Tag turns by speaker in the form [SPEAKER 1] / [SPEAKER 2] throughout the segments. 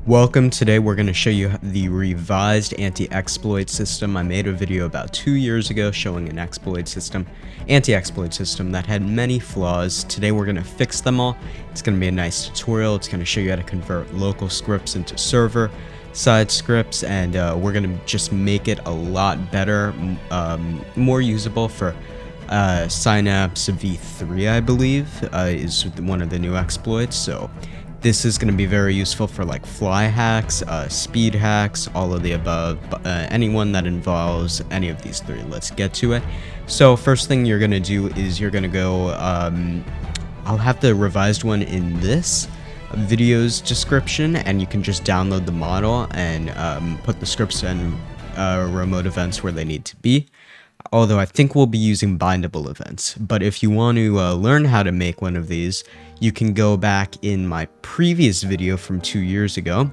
[SPEAKER 1] Welcome. Today we're going to show you the revised anti-exploit system. I made a video about 2 years ago showing an anti-exploit system that had many flaws. Today we're going to fix them all. It's going to be a nice tutorial. It's going to show you how to convert local scripts into server side scripts, and we're going to just make it a lot better, more usable for Synapse V3, I believe, is one of the new exploits. So this is going to be very useful for like fly hacks, speed hacks, all of the above, anyone that involves any of these three. Let's get to it. So first thing you're going to do is you're going to go, I'll have the revised one in this video's description, and you can just download the model and put the scripts and remote events where they need to be. Although I think we'll be using bindable events. But if you want to learn how to make one of these, you can go back in my previous video from 2 years ago.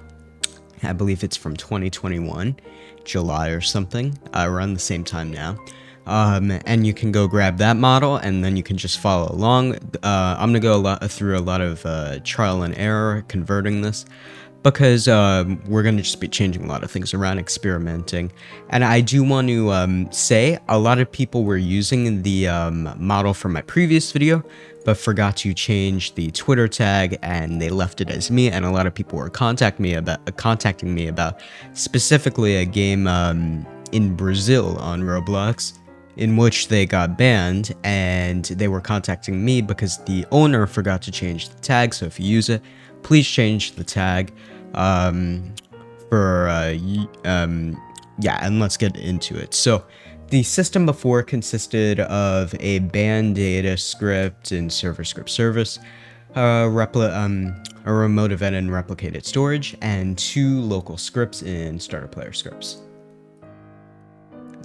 [SPEAKER 1] I believe it's from 2021, July or something, around the same time now. And you can go grab that model, and then you can just follow along. I'm going to go through a lot of trial and error converting this, because we're going to just be changing a lot of things around, experimenting. And I do want to say, a lot of people were using the model from my previous video, but forgot to change the Twitter tag, and they left it as me. And a lot of people were contacting me about specifically a game in Brazil on Roblox, in which they got banned, and they were contacting me because the owner forgot to change the tag. So if you use it, please change the tag. Yeah, and let's get into it. So the system before consisted of a ban data script in server script service, a remote event and replicated storage, and 2 local scripts in starter player scripts.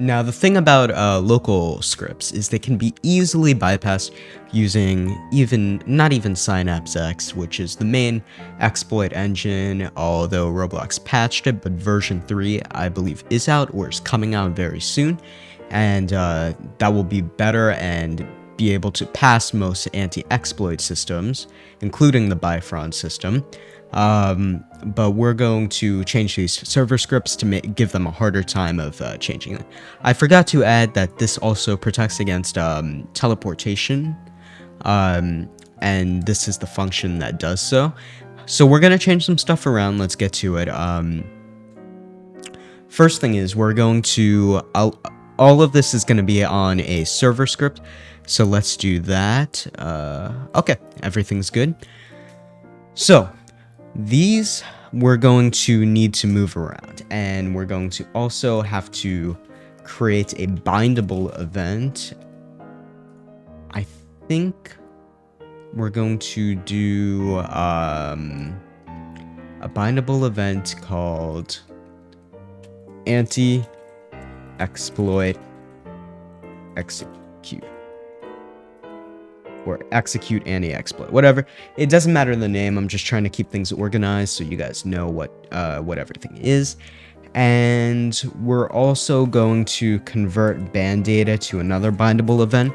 [SPEAKER 1] Now, the thing about local scripts is they can be easily bypassed using not even Synapse X, which is the main exploit engine, although Roblox patched it, but version 3, I believe, is out or is coming out very soon, and that will be better and be able to pass most anti-exploit systems, including the Bifront system. But we're going to change these server scripts to give them a harder time of changing it. I forgot to add that this also protects against teleportation, and this is the function that does so. So we're going to change some stuff around. Let's get to it. First thing is we're going to, all of this is going to be on a server script, so let's do that. Okay, everything's good. So these we're going to need to move around, and we're going to also have to create a bindable event. I think we're going to do a bindable event called anti-exploit execute. Or execute anti-exploit, whatever. It doesn't matter the name. I'm just trying to keep things organized so you guys know what everything is. And we're also going to convert ban data to another bindable event.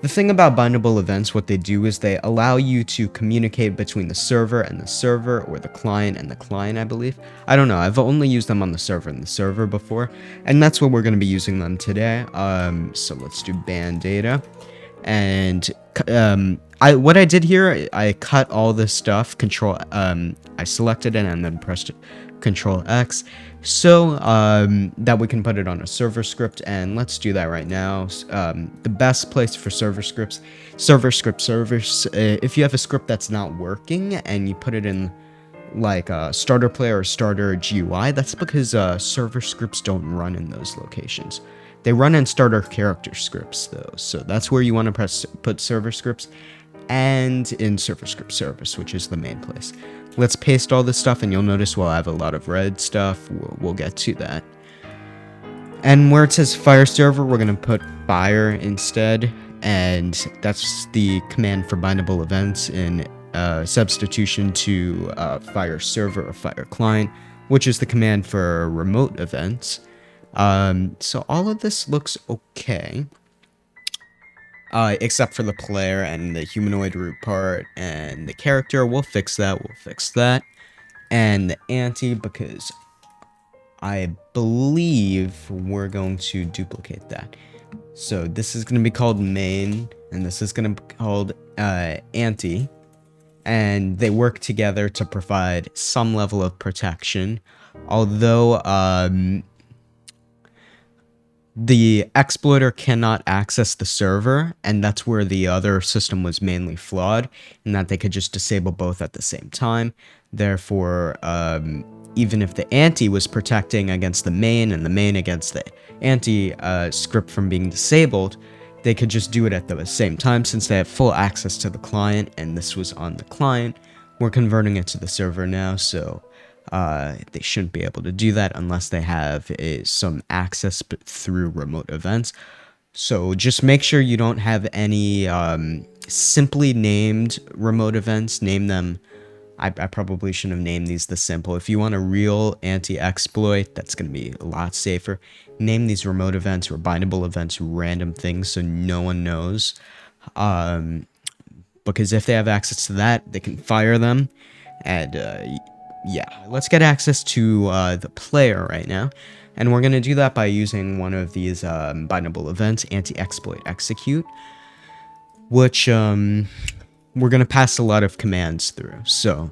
[SPEAKER 1] The thing about bindable events, what they do is they allow you to communicate between the server and the server, or the client and the client, I believe. I don't know. I've only used them on the server and the server before, and that's what we're going to be using them today. So let's do ban data. And what I did here, I cut all this stuff, I selected it and then pressed Control X, so that we can put it on a server script, and let's do that right now. The best place for server scripts, if you have a script that's not working and you put it in like a starter player or starter GUI, that's because server scripts don't run in those locations. They run in starter character scripts, though, so that's where you want to put server scripts, and in server script service, which is the main place. Let's paste all this stuff, and you'll notice we'll have a lot of red stuff. We'll get to that. And where it says fire server, we're going to put fire instead, and that's the command for bindable events in substitution to fire server or fire client, which is the command for remote events. So all of this looks okay, except for the player and the humanoid root part and the character. We'll fix that. and the anti, because I believe we're going to duplicate that. So this is going to be called main, and this is going to be called anti, and they work together to provide some level of protection. Although the exploiter cannot access the server, and that's where the other system was mainly flawed, in that they could just disable both at the same time. Therefore, even if the anti was protecting against the main and the main against the anti script from being disabled, they could just do it at the same time since they have full access to the client, and this was on the client. We're converting it to the server now, so they shouldn't be able to do that unless they have some access through remote events. So just make sure you don't have any simply named remote events. Name them. I probably shouldn't have named these the simple. If you want a real anti-exploit, that's going to be a lot safer. Name these remote events or bindable events random things so no one knows. Because if they have access to that, they can fire them. And yeah, let's get access to the player right now. And we're going to do that by using one of these bindable events, anti-exploit execute, which we're going to pass a lot of commands through. So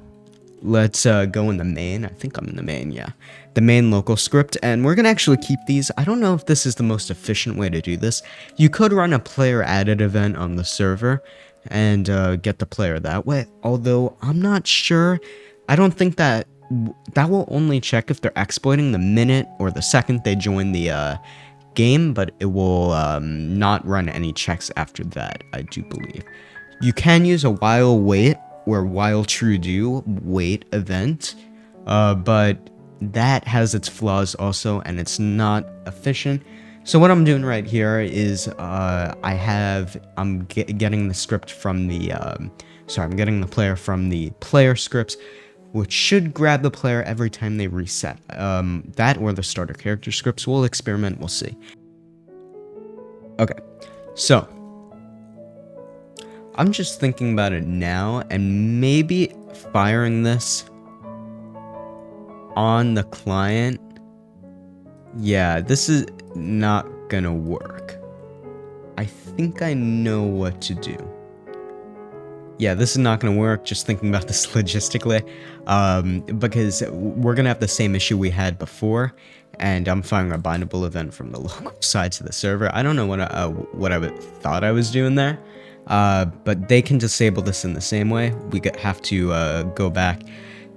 [SPEAKER 1] let's go in the main. I think I'm in the main, yeah. The main local script, and we're going to actually keep these. I don't know if this is the most efficient way to do this. You could run a player added event on the server and get the player that way, although I'm not sure. I don't think that will only check if they're exploiting the minute or the second they join the game, but it will not run any checks after that, I do believe. You can use a while wait or while true do wait event, but that has its flaws also, and it's not efficient. So what I'm doing right here is I'm getting the script from the I'm getting the player from the player scripts, which should grab the player every time they reset. That or the starter character scripts. We'll experiment, we'll see. Okay, so I'm just thinking about it now, and maybe firing this on the client. Yeah, this is not gonna work. I think I know what to do. Yeah, this is not gonna work, just thinking about this logistically, because we're gonna have the same issue we had before, and I'm firing a bindable event from the local side to the server. I don't know what I thought I was doing there, but they can disable this in the same way. We have to go back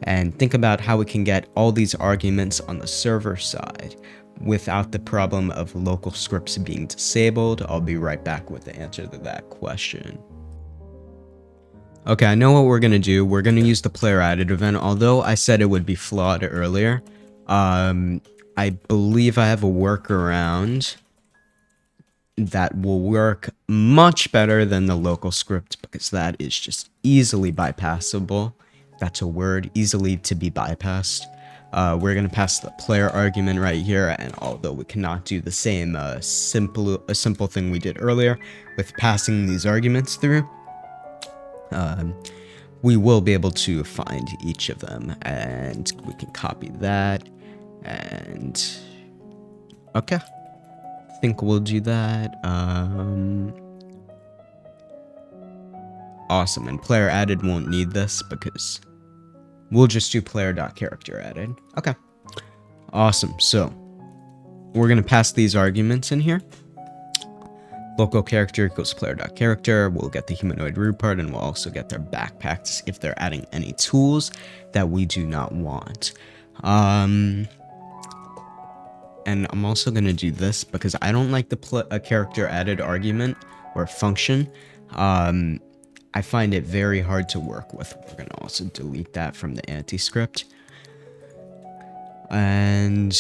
[SPEAKER 1] and think about how we can get all these arguments on the server side without the problem of local scripts being disabled. I'll be right back with the answer to that question. Okay, I know what we're going to do. We're going to use the player added event, although I said it would be flawed earlier. I believe I have a workaround that will work much better than the local script, because that is just easily bypassable. That's a word, easily to be bypassed. We're going to pass the player argument right here, and although we cannot do the same simple thing we did earlier with passing these arguments through, we will be able to find each of them, and we can copy that, and okay, I think we'll do that. Awesome, and player added won't need this because we'll just do player.character added. Okay, awesome. So we're gonna pass these arguments in here. Local character equals player.character. We'll get the humanoid root part, and we'll also get their backpacks if they're adding any tools that we do not want. And I'm also going to do this because I don't like the character added argument or function. I find it very hard to work with. We're going to also delete that from the anti-script. And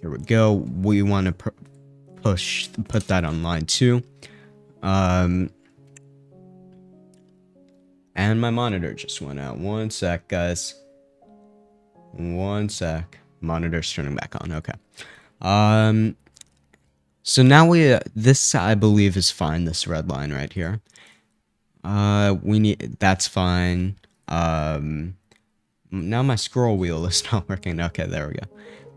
[SPEAKER 1] here we go. We want to put that on line 2. And my monitor just went out. One sec, guys. One sec. Monitor's turning back on. Okay. So now this I believe is fine, this red line right here. That's fine. Now my scroll wheel is not working. Okay, there we go.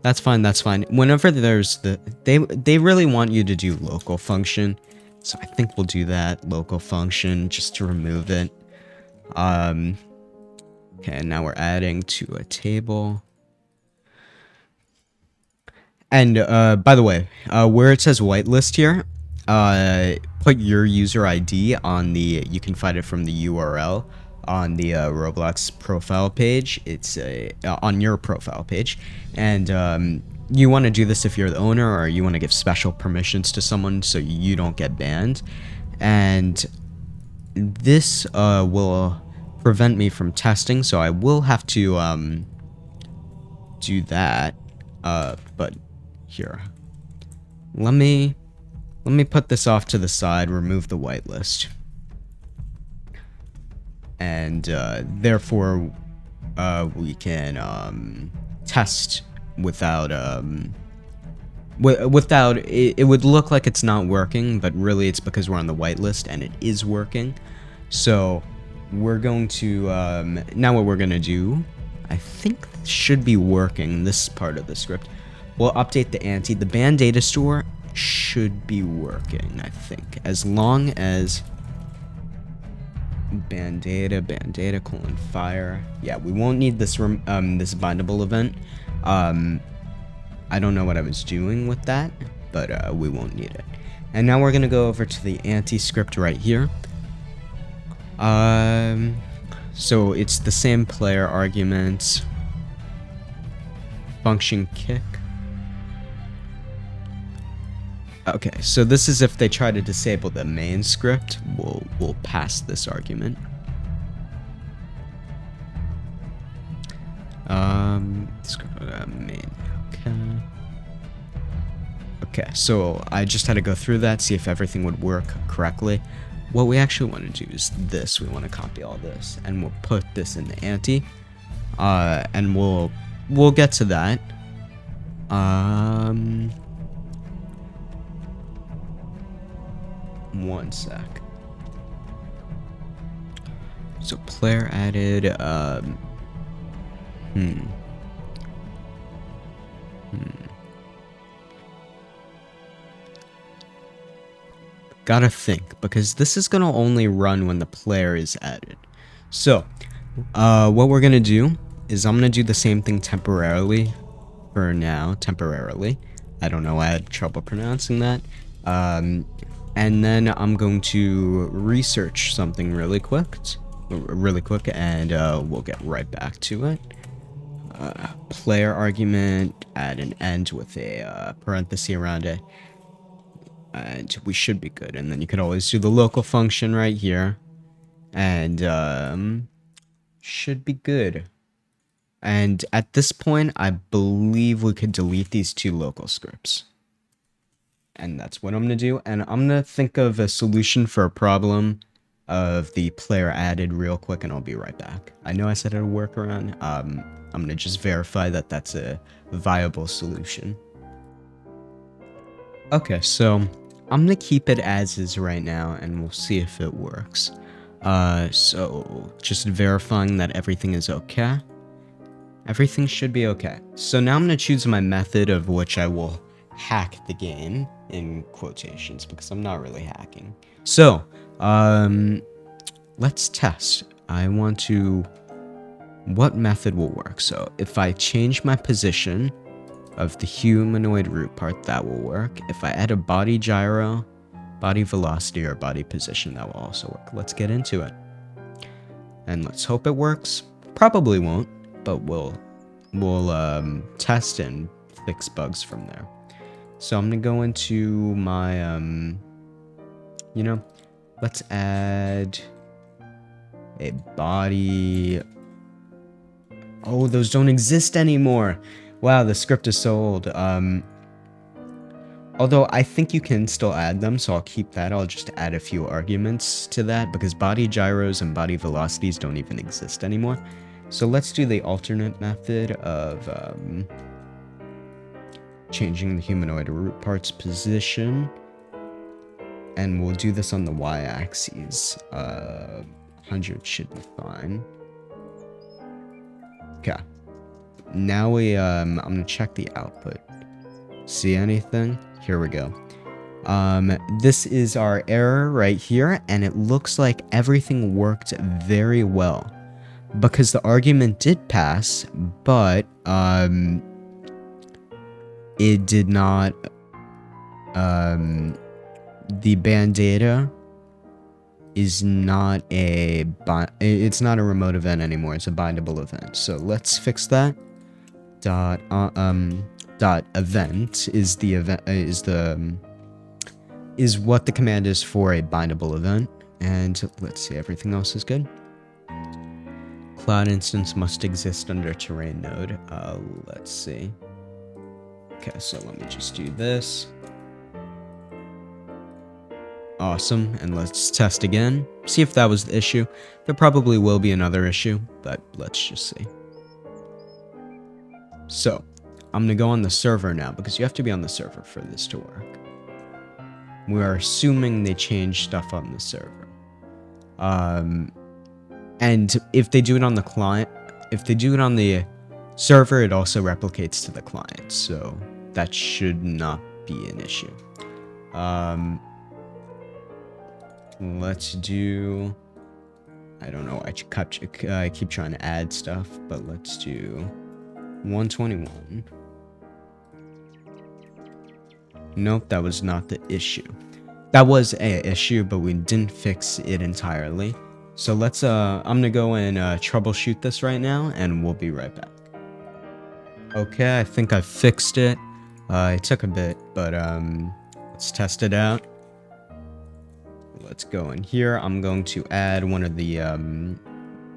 [SPEAKER 1] That's fine, that's fine. Whenever there's they really want you to do local function. So I think we'll do that, local function, just to remove it. Okay, now we're adding to a table. And by the way, where it says whitelist here, put your user ID on the, you can find it from the URL on the Roblox profile page. It's on your profile page. And you want to do this if you're the owner, or you want to give special permissions to someone so you don't get banned. And this will prevent me from testing, so I will have to do that. But here, let me put this off to the side, remove the whitelist, and therefore we can test without without it would look like it's not working, but really it's because we're on the whitelist and it is working. So we're going to now what we're gonna do, I think this should be working, this part of the script. We'll update the ante. The band data store should be working, I think, as long as band data colon fire. Yeah, we won't need this this bindable event. I don't know what I was doing with that, but we won't need it. And now we're gonna go over to the ante script right here. So it's the same player arguments, function kick. Okay, so this is if they try to disable the main script, we'll pass this argument. Main. Okay, so I just had to go through that, see if everything would work correctly. What we actually want to do is this. We want to copy all this, and we'll put this in the ante, and we'll get to that. One sec. So player added, Gotta think, because this is gonna only run when the player is added. So, what we're gonna do is I'm gonna do the same thing temporarily for now, temporarily. I don't know, I had trouble pronouncing that. And then I'm going to research something really quick, and we'll get right back to it. Player argument, add an end with a parenthesis around it, and we should be good. And then you could always do the local function right here, and should be good. And at this point, I believe we could delete these two local scripts. And that's what I'm going to do. And I'm going to think of a solution for a problem of the player added real quick, and I'll be right back. I know I said it'll work around. I'm going to just verify that that's a viable solution. Okay, so I'm going to keep it as is right now, and we'll see if it works. So just verifying that everything is okay. Everything should be okay. So now I'm going to choose my method of which I will hack the game, in quotations, because I'm not really hacking. So, let's test. I want to, what method will work? So if I change my position of the humanoid root part, that will work. If I add a body gyro, body velocity, or body position, that will also work. Let's get into it. And let's hope it works. Probably won't, but we'll test and fix bugs from there. So I'm gonna go into my, let's add a body. Oh, those don't exist anymore. Wow, the script is so old. Although I think you can still add them, so I'll keep that. I'll just add a few arguments to that, because body gyros and body velocities don't even exist anymore. So let's do the alternate method of, changing the humanoid root part's position, and we'll do this on the y-axis. 100 should be fine. Okay. Now I'm gonna check the output. See anything? Here we go. This is our error right here, and it looks like everything worked very well because the argument did pass, but it did not. The band data is not it's not a remote event anymore. It's a bindable event. So let's fix that. Dot event is the event is what the command is for a bindable event. And let's see, everything else is good. Cloud instance must exist under terrain node. Let's see. Okay, so let me just do this. Awesome, and let's test again. See if that was the issue. There probably will be another issue, but let's just see. So, I'm gonna go on the server now, because you have to be on the server for this to work. We are assuming they changed stuff on the server. And if they do it on the client, if they do it on the server, it also replicates to the client, so that should not be an issue. Let's do, I don't know, I keep trying to add stuff, but let's do 121. Nope, that was not the issue. That was a issue, but we didn't fix it entirely. So let's, I'm gonna go and troubleshoot this right now, and we'll be right back. Okay, I think I fixed it. It took a bit, but let's test it out. Let's go in here. I'm going to add one of the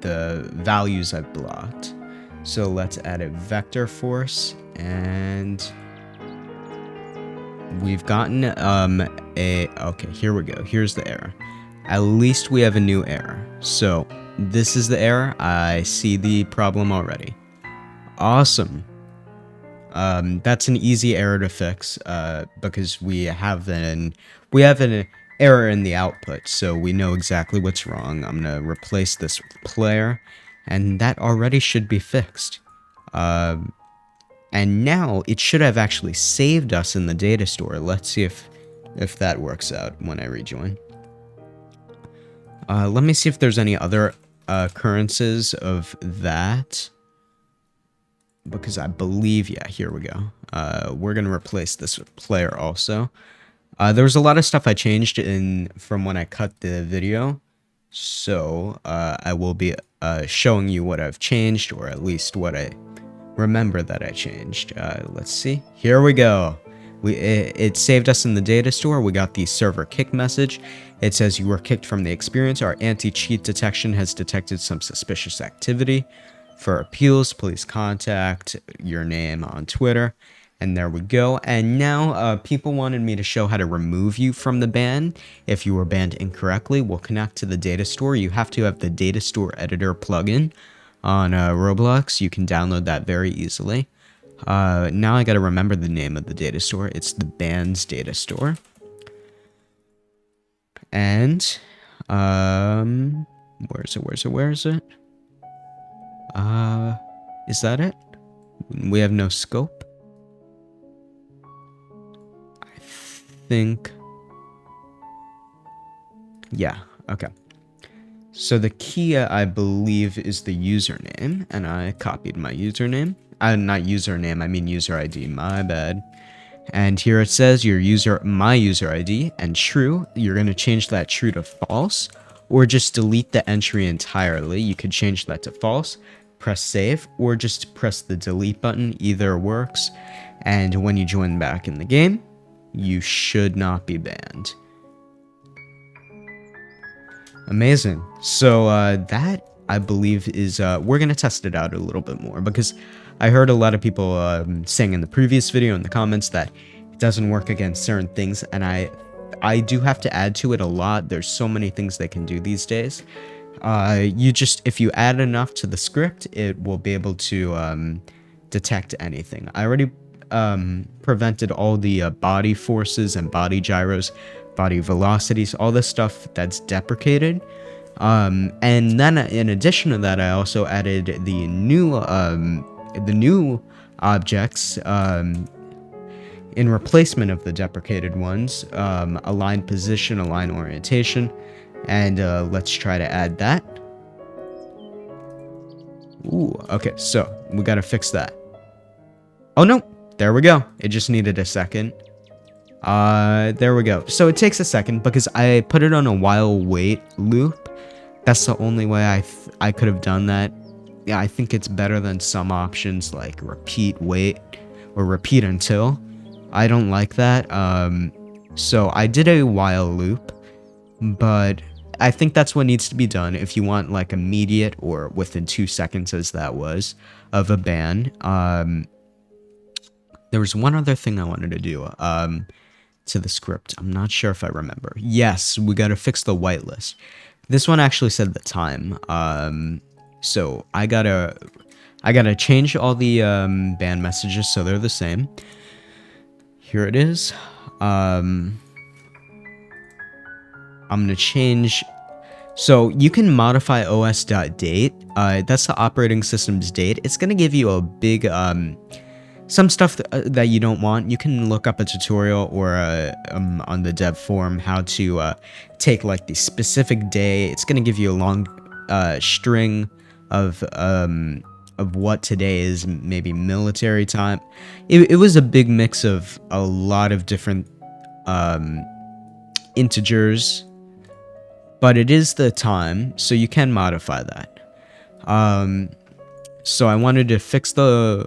[SPEAKER 1] values I've blocked. So let's add a vector force, and we've gotten okay, here we go. Here's the error. At least we have a new error. So this is the error. I see the problem already. Awesome. That's an easy error to fix because we have an error in the output, so we know exactly what's wrong. I'm gonna replace this with player, and that already should be fixed. And now it should have actually saved us in the data store. Let's see if that works out when I rejoin. Let me see if there's any other occurrences of that, because I believe, yeah, here we go. We're gonna replace this with player also. There was a lot of stuff I changed from when I cut the video, so I will be showing you what I've changed, or at least what I remember that I changed. Let's see. Here we go. It saved us in the data store. We got the server kick message. It says you were kicked from the experience. Our anti-cheat detection has detected some suspicious activity. For appeals, please contact your name on Twitter. And there we go. And now people wanted me to show how to remove you from the ban if you were banned incorrectly. We'll connect to the data store. You have to have the data store editor plugin on Roblox. You can download that very easily. Now I gotta remember the name of the data store. It's the band's data store. And where is it? Is that it? We have no scope. Think, yeah, okay. So the key, I believe, is the username, and I copied my username. Not username, I mean user ID, my bad. And here it says my user ID, and true. You're gonna change that true to false, or just delete the entry entirely. You could change that to false, press save, or just press the delete button. Either works. And when you join back in the game, you should not be banned. Amazing. So that, I believe, is we're gonna test it out a little bit more, because I heard a lot of people saying in the previous video in the comments that it doesn't work against certain things, and I do have to add to it a lot. There's so many things they can do these days. If you add enough to the script, it will be able to detect anything. I already prevented all the body forces and body gyros, body velocities, all this stuff that's deprecated. And then in addition to that, I also added the new objects in replacement of the deprecated ones, align position, align orientation, and let's try to add that. Ooh, okay, so we gotta fix that. Oh no, there we go. It just needed a second. There we go. So it takes a second because I put it on a while wait loop. That's the only way I could have done that. Yeah, I think it's better than some options like repeat wait or repeat until. I don't like that. So I did a while loop, but I think that's what needs to be done if you want like immediate or within 2 seconds, as that was, of a ban. There was one other thing I wanted to do to the script. I'm not sure if I remember. Yes, we got to fix the whitelist. This one actually said the time. So I gotta change all the ban messages so they're the same. Here it is. I'm gonna change. So you can modify os.date. That's the operating system's date. It's gonna give you a big some stuff that you don't want. You can look up a tutorial or on the dev forum how to take like the specific day. It's gonna give you a long string of what today is, maybe military time. It was a big mix of a lot of different integers, but it is the time, so you can modify that. So I wanted to fix the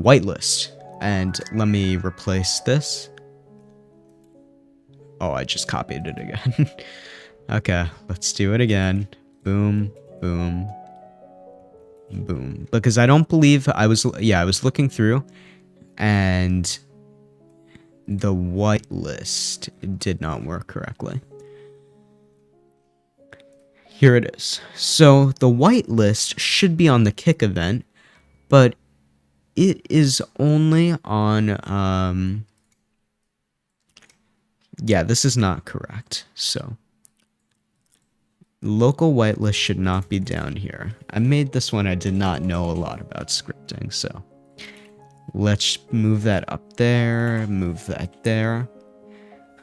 [SPEAKER 1] whitelist, and let me replace this. Oh, I just copied it again. Okay, let's do it again. Boom, boom, boom. Because I don't believe I was looking through, and the whitelist did not work correctly. Here it is. So the whitelist should be on the kick event, but it is only on, yeah, this is not correct. So local whitelist should not be down here. I made this one. I did not know a lot about scripting, so let's move that up there, move that there.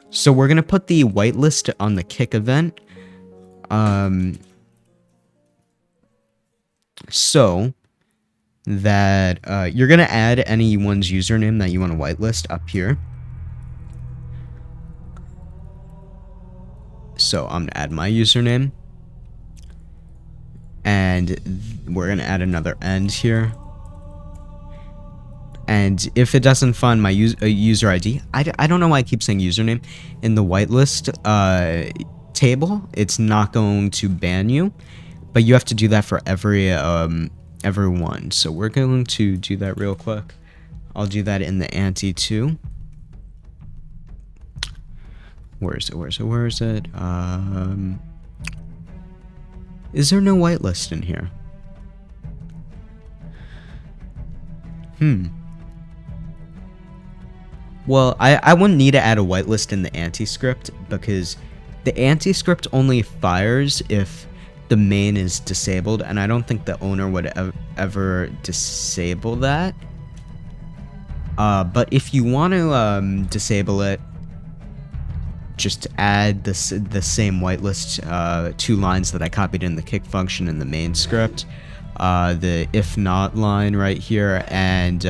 [SPEAKER 1] So we're gonna put the whitelist on the kick event. So that you're gonna add anyone's username that you want to whitelist up here. So I'm gonna add my username, and we're gonna add another end here. And if it doesn't find my user ID, I don't know why I keep saying username in the whitelist table, it's not going to ban you, but you have to do that for everyone. So we're going to do that real quick. I'll do that in the anti too. Where is it? Is there no whitelist in here? Well, I wouldn't need to add a whitelist in the anti-script, because the anti-script only fires if the main is disabled, and I don't think the owner would ever disable that. But if you want to disable it, just add the same whitelist 2 lines that I copied in the kick function in the main script, the if not line right here, and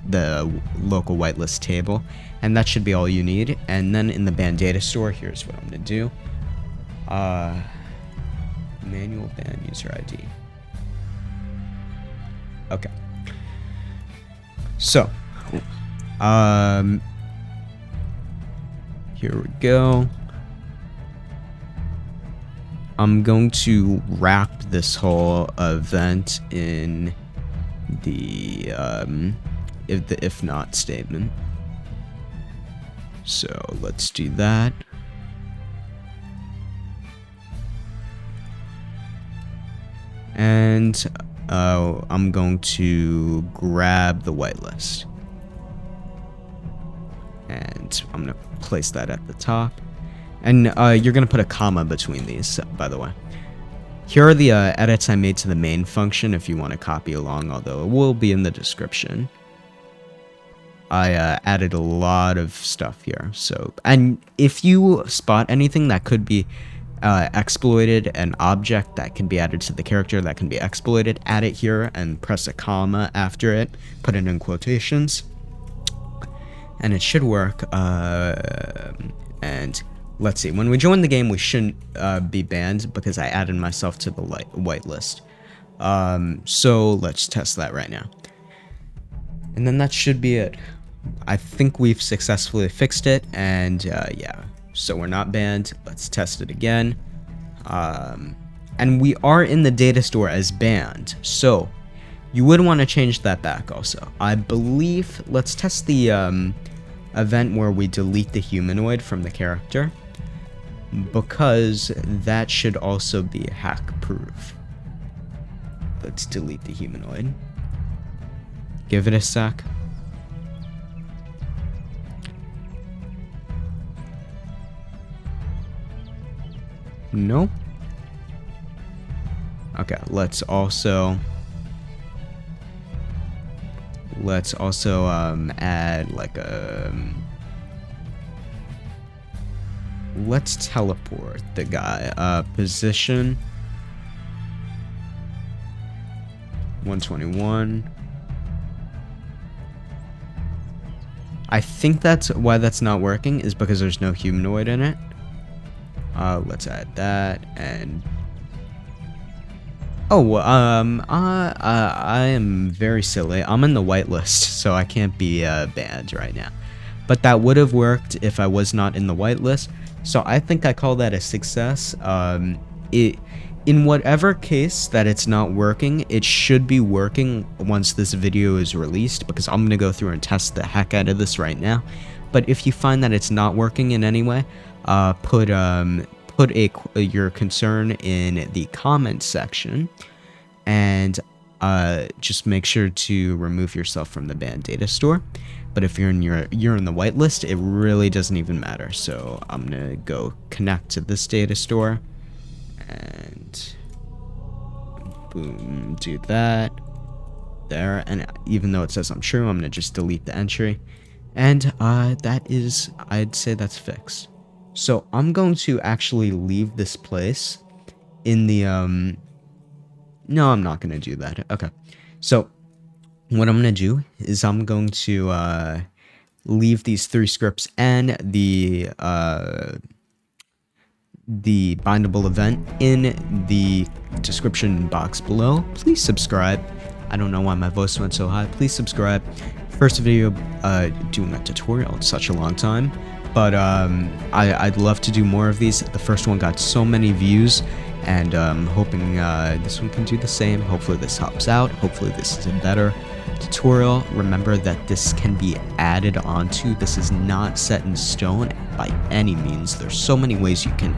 [SPEAKER 1] the local whitelist table, and that should be all you need. And then in the ban data store, here's what I'm gonna do. Manual ban user ID. Okay. So, here we go. I'm going to wrap this whole event in the if not statement. So let's do that. And I'm going to grab the whitelist, and I'm going to place that at the top. And you're going to put a comma between these, by the way. Here are the edits I made to the main function if you want to copy along, although it will be in the description. I added a lot of stuff here. So, and if you spot anything that could be exploited, an object that can be added to the character that can be exploited, add it here and press a comma after it, put it in quotations, and it should work. And let's see, when we join the game we shouldn't be banned because I added myself to the whitelist. So let's test that right now, and then that should be it. I think we've successfully fixed it, and yeah, so we're not banned. Let's test it again. And we are in the data store as banned, so you would want to change that back also. I believe, let's test the event where we delete the humanoid from the character, because that should also be hack-proof. Let's delete the humanoid. Give it a sec. No. Okay, let's also add like a let's teleport the guy. Position 121. I think that's why that's not working, is because there's no humanoid in it. Let's add that, and oh, I am very silly. I'm in the whitelist, so I can't be banned right now. But that would have worked if I was not in the whitelist. So I think I call that a success. In whatever case that it's not working, it should be working once this video is released, because I'm gonna go through and test the heck out of this right now. But if you find that it's not working in any way, put your concern in the comments section, and just make sure to remove yourself from the banned data store. But if you're in the whitelist, it really doesn't even matter. So I'm gonna go connect to this data store, and boom, do that there. And even though it says I'm true, I'm gonna just delete the entry, and that is, I'd say that's fixed. So I'm going to actually leave this place in the, no, I'm not going to do that. Okay. So what I'm going to do is I'm going to leave these 3 scripts and the bindable event in the description box below. Please subscribe. I don't know why my voice went so high. Please subscribe. First video doing a tutorial in such a long time. But I'd love to do more of these. The first one got so many views, and I'm hoping this one can do the same. Hopefully this helps out. Hopefully this is a better tutorial. Remember that this can be added onto. This is not set in stone by any means. There's so many ways you can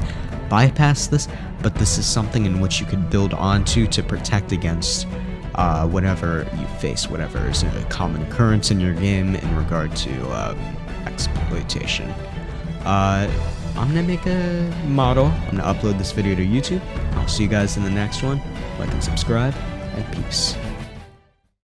[SPEAKER 1] bypass this, but this is something in which you could build onto to protect against whatever you face, whatever is a common occurrence in your game in regard to exploitation. I'm gonna make a model. I'm gonna upload this video to YouTube. I'll see you guys in the next one. Like and subscribe, and peace.